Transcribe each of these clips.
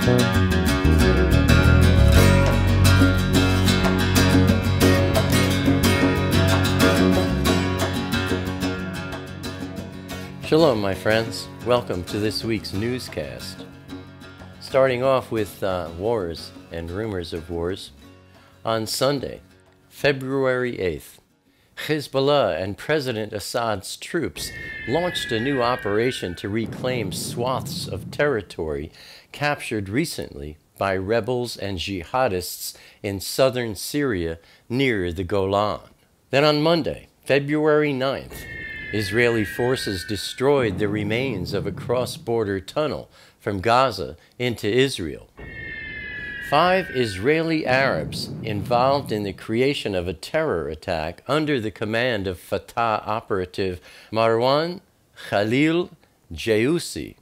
Shalom, my friends. Welcome to this week's newscast. Starting off with wars and rumors of wars. On Sunday, February 8th, Hezbollah and President Assad's troops launched a new operation to reclaim swaths of territory captured recently by rebels and jihadists in southern Syria near the Golan. Then on Monday, February 9th, Israeli forces destroyed the remains of a cross-border tunnel from Gaza into Israel. 5 Israeli Arabs involved in the creation of a terror attack under the command of Fatah operative Marwan Khalil Jayoussi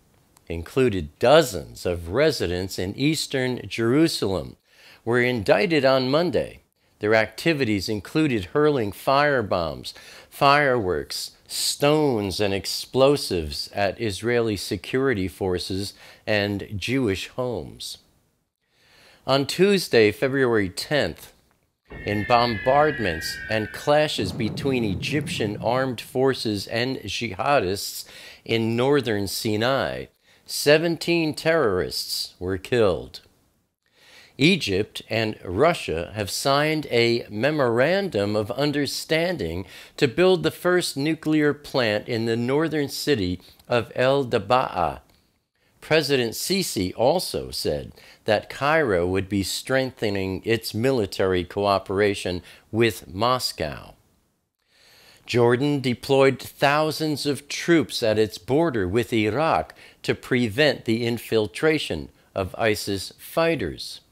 included dozens of residents in eastern Jerusalem were indicted on Monday. Their activities included hurling firebombs, fireworks, stones, and explosives at Israeli security forces and Jewish homes. On Tuesday, February 10th, in bombardments and clashes between Egyptian armed forces and jihadists in northern Sinai, 17 terrorists were killed. Egypt and Russia have signed a memorandum of understanding to build the first nuclear plant in the northern city of El Dabaa. President Sisi also said that Cairo would be strengthening its military cooperation with Moscow. Jordan deployed thousands of troops at its border with Iraq to prevent the infiltration of ISIS fighters.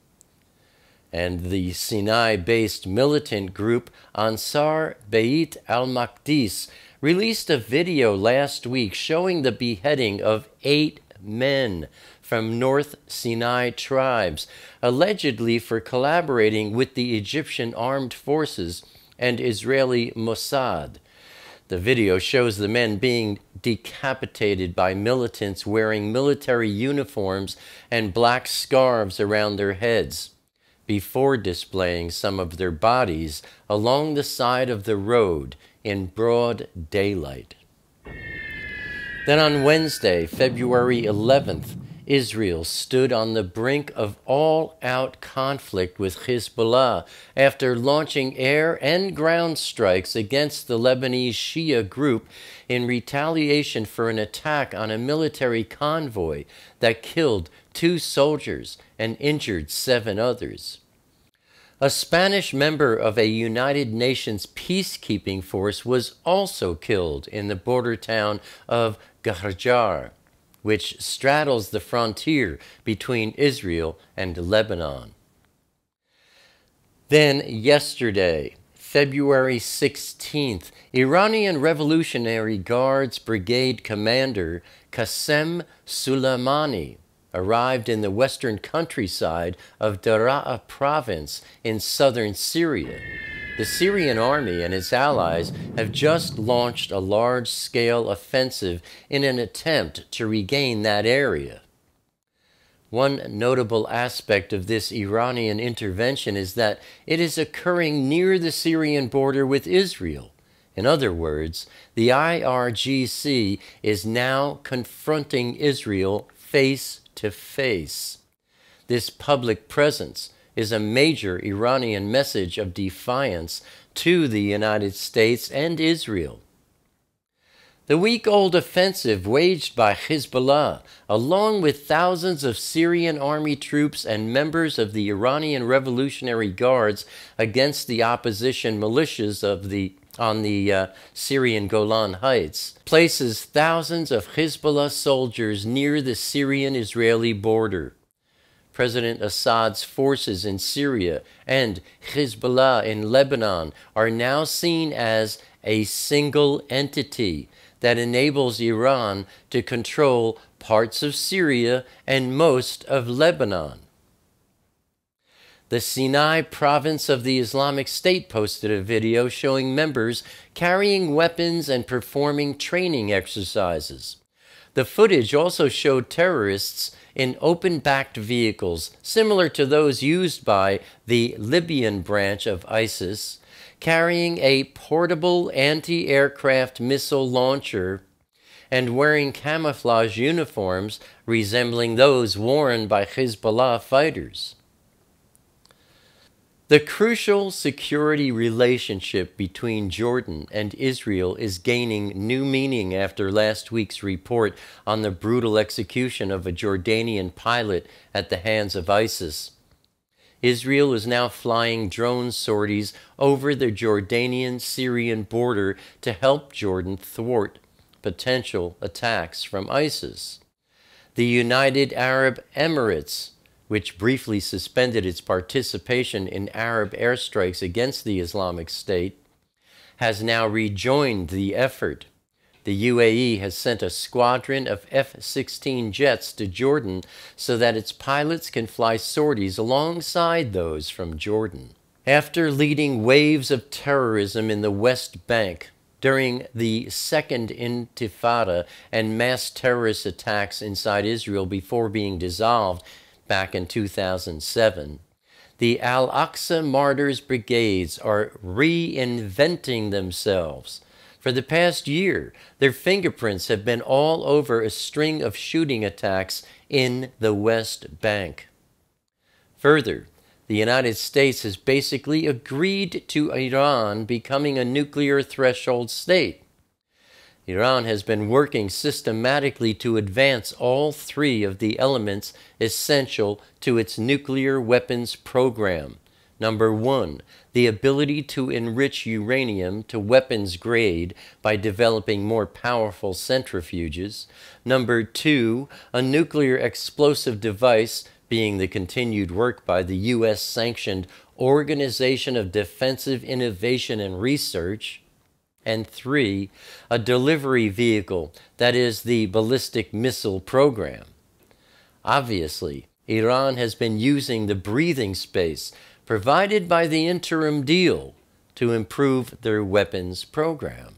And the Sinai-based militant group Ansar Beit al-Maqdis released a video last week showing the beheading of 8 men from North Sinai tribes, allegedly for collaborating with the Egyptian armed forces and Israeli Mossad. The video shows the men being decapitated by militants wearing military uniforms and black scarves around their heads, before displaying some of their bodies along the side of the road in broad daylight. Then on Wednesday, February 11th, Israel stood on the brink of all-out conflict with Hezbollah after launching air and ground strikes against the Lebanese Shia group in retaliation for an attack on a military convoy that killed 2 soldiers and injured 7 others. A Spanish member of a United Nations peacekeeping force was also killed in the border town of Gharjar, which straddles the frontier between Israel and Lebanon. Then yesterday, February 16th, Iranian Revolutionary Guards Brigade Commander Qasem Soleimani arrived in the western countryside of Daraa province in southern Syria. The Syrian army and its allies have just launched a large-scale offensive in an attempt to regain that area. One notable aspect of this Iranian intervention is that it is occurring near the Syrian border with Israel. In other words, the IRGC is now confronting Israel face to face. This public presence is a major Iranian message of defiance to the United States and Israel. The week-old offensive waged by Hezbollah, along with thousands of Syrian army troops and members of the Iranian Revolutionary Guards against the opposition militias on the Syrian Golan Heights, places thousands of Hezbollah soldiers near the Syrian-Israeli border. President Assad's forces in Syria and Hezbollah in Lebanon are now seen as a single entity that enables Iran to control parts of Syria and most of Lebanon. The Sinai province of the Islamic State posted a video showing members carrying weapons and performing training exercises. The footage also showed terrorists in open-backed vehicles, similar to those used by the Libyan branch of ISIS, carrying a portable anti-aircraft missile launcher and wearing camouflage uniforms resembling those worn by Hezbollah fighters. The crucial security relationship between Jordan and Israel is gaining new meaning after last week's report on the brutal execution of a Jordanian pilot at the hands of ISIS. Israel is now flying drone sorties over the Jordanian-Syrian border to help Jordan thwart potential attacks from ISIS. The United Arab Emirates, which briefly suspended its participation in Arab airstrikes against the Islamic State, has now rejoined the effort. The UAE has sent a squadron of F-16 jets to Jordan so that its pilots can fly sorties alongside those from Jordan. After leading waves of terrorism in the West Bank during the Second Intifada and mass terrorist attacks inside Israel before being dissolved back in 2007, the Al-Aqsa Martyrs Brigades are reinventing themselves. For the past year, their fingerprints have been all over a string of shooting attacks in the West Bank. Further, the United States has basically agreed to Iran becoming a nuclear threshold state. Iran has been working systematically to advance all three of the elements essential to its nuclear weapons program. Number one, the ability to enrich uranium to weapons grade by developing more powerful centrifuges. Number two, a nuclear explosive device, being the continued work by the U.S.-sanctioned Organization of Defensive Innovation and Research. And three, a delivery vehicle, that is the ballistic missile program. Obviously, Iran has been using the breathing space provided by the interim deal to improve their weapons program.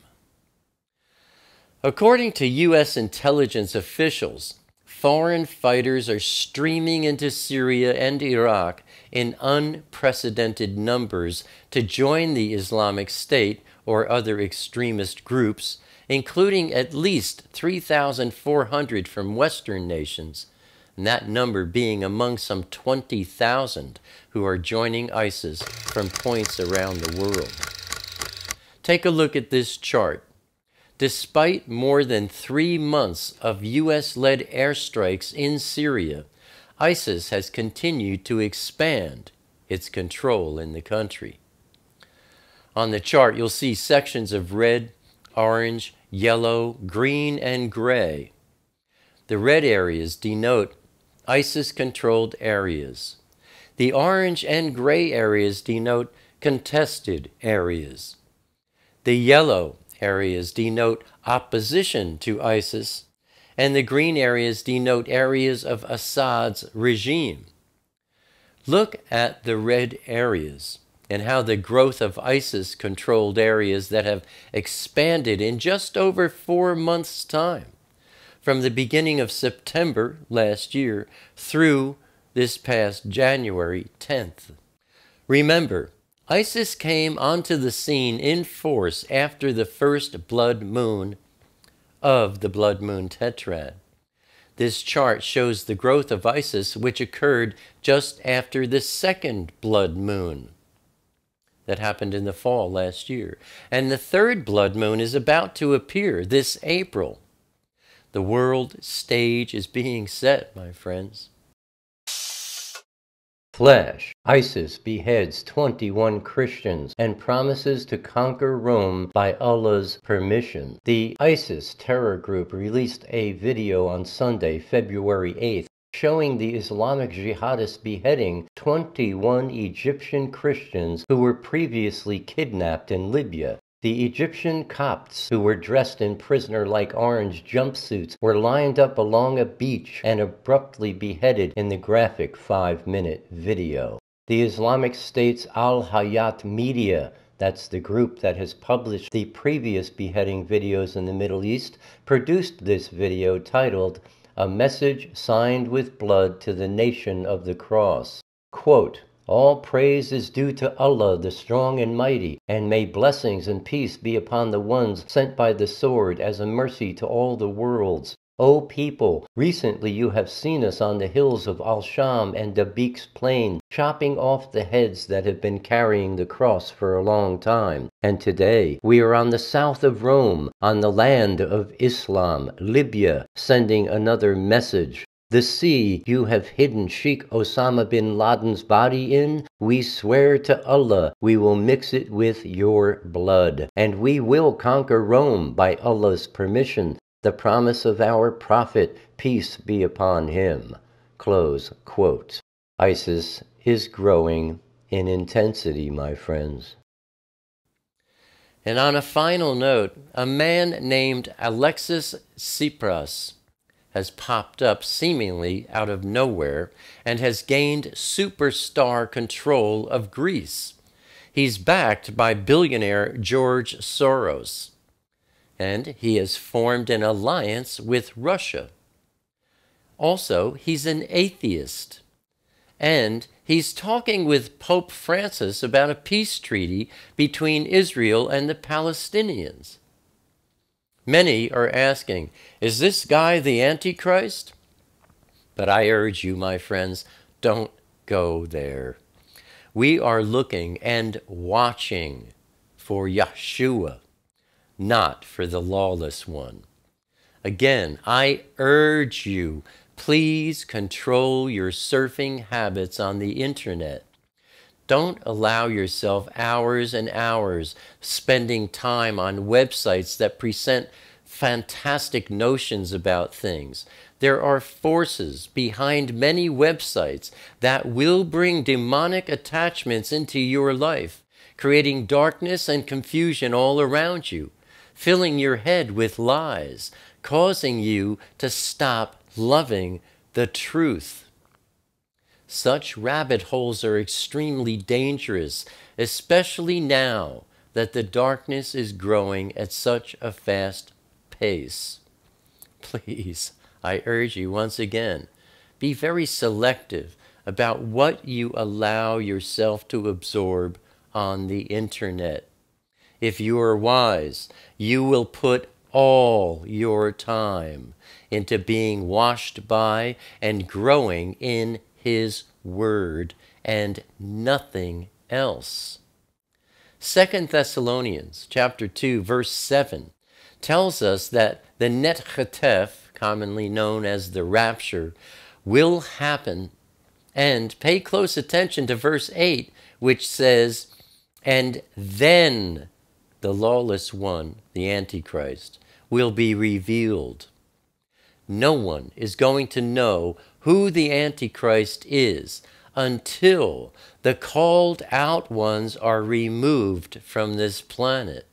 According to U.S. intelligence officials, foreign fighters are streaming into Syria and Iraq in unprecedented numbers to join the Islamic State or other extremist groups, including at least 3,400 from Western nations, and that number being among some 20,000 who are joining ISIS from points around the world. Take a look at this chart. Despite more than 3 months of U.S.-led airstrikes in Syria, ISIS has continued to expand its control in the country. On the chart, you'll see sections of red, orange, yellow, green, and gray. The red areas denote ISIS-controlled areas. The orange and gray areas denote contested areas. The yellow areas denote opposition to ISIS, and the green areas denote areas of Assad's regime. Look at the red areas and how the growth of ISIS-controlled areas that have expanded in just over 4 months' time, from the beginning of September last year through this past January 10th. Remember, ISIS came onto the scene in force after the first blood moon of the blood moon tetrad. This chart shows the growth of ISIS, which occurred just after the second blood moon that happened in the fall last year. And the third blood moon is about to appear this April. The world stage is being set, my friends. Flash. ISIS beheads 21 Christians and promises to conquer Rome by Allah's permission. The ISIS terror group released a video on Sunday, February 8th, showing the Islamic jihadists beheading 21 Egyptian Christians who were previously kidnapped in Libya. The Egyptian Copts, who were dressed in prisoner-like orange jumpsuits, were lined up along a beach and abruptly beheaded in the graphic 5-minute video. The Islamic State's LameStream Media, that's the group that has published the previous beheading videos in the Middle East, produced this video titled, "A Message Signed with Blood to the Nation of the Cross." Quote, "All praise is due to Allah, the strong and mighty, and may blessings and peace be upon the ones sent by the sword as a mercy to all the worlds. O people, recently you have seen us on the hills of Al-Sham and Dabiq's plain, chopping off the heads that have been carrying the cross for a long time. And today we are on the south of Rome, on the land of Islam, Libya, sending another message. The sea you have hidden Sheikh Osama bin Laden's body in, we swear to Allah we will mix it with your blood, and we will conquer Rome by Allah's permission, the promise of our prophet, peace be upon him." Close quote. ISIS is growing in intensity, my friends. And on a final note, a man named Alexis Tsipras has popped up seemingly out of nowhere and has gained superstar control of Greece. He's backed by billionaire George Soros, and he has formed an alliance with Russia. Also, he's an atheist, and he's talking with Pope Francis about a peace treaty between Israel and the Palestinians. Many are asking, is this guy the Antichrist? But I urge you, my friends, don't go there. We are looking and watching for Yeshua, not for the lawless one. Again, I urge you, please control your surfing habits on the internet. Don't allow yourself hours and hours spending time on websites that present fantastic notions about things. There are forces behind many websites that will bring demonic attachments into your life, creating darkness and confusion all around you, filling your head with lies, causing you to stop loving the truth. Such rabbit holes are extremely dangerous, especially now that the darkness is growing at such a fast pace. Please, I urge you once again, be very selective about what you allow yourself to absorb on the internet. If you are wise, you will put all your time into being washed by and growing in His Word and nothing else. 2 Thessalonians chapter 2, verse 7 tells us that the Net Chetef, commonly known as the rapture, will happen. And pay close attention to verse 8, which says, "And then the lawless one, the Antichrist, will be revealed." No one is going to know who the Antichrist is until the called out ones are removed from this planet.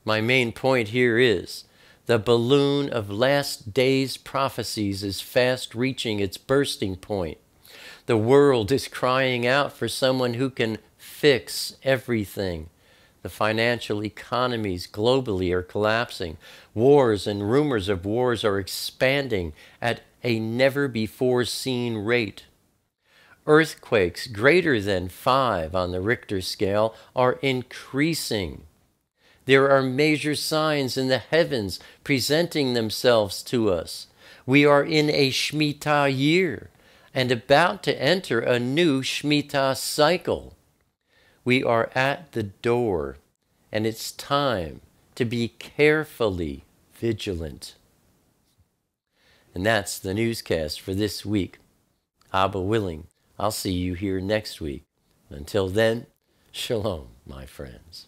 My main point here is the balloon of last days prophecies is fast reaching its bursting point. The world is crying out for someone who can fix everything. The financial economies globally are collapsing. Wars and rumors of wars are expanding at a never-before-seen rate. Earthquakes greater than 5 on the Richter scale are increasing. There are major signs in the heavens presenting themselves to us. We are in a Shemitah year and about to enter a new Shemitah cycle. We are at the door, and it's time to be carefully vigilant. And that's the newscast for this week. Abba willing, I'll see you here next week. Until then, shalom, my friends.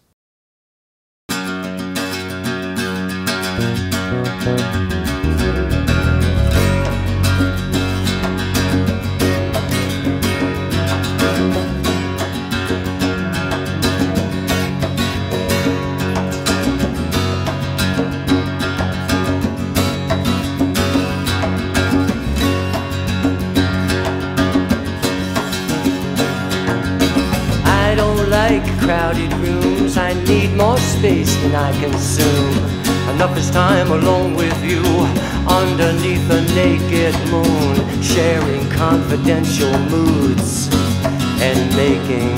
I don't like crowded rooms. I need more space than I consume. Enough is time alone with you, underneath a naked moon, sharing confidential moods and making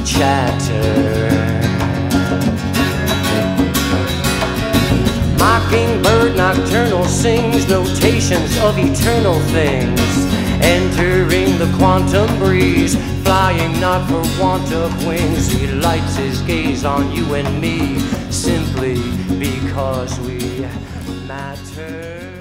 chatter. Mockingbird nocturnal sings notations of eternal things, entering the quantum breeze, flying not for want of wings. He lights his gaze on you and me, simply because we matter.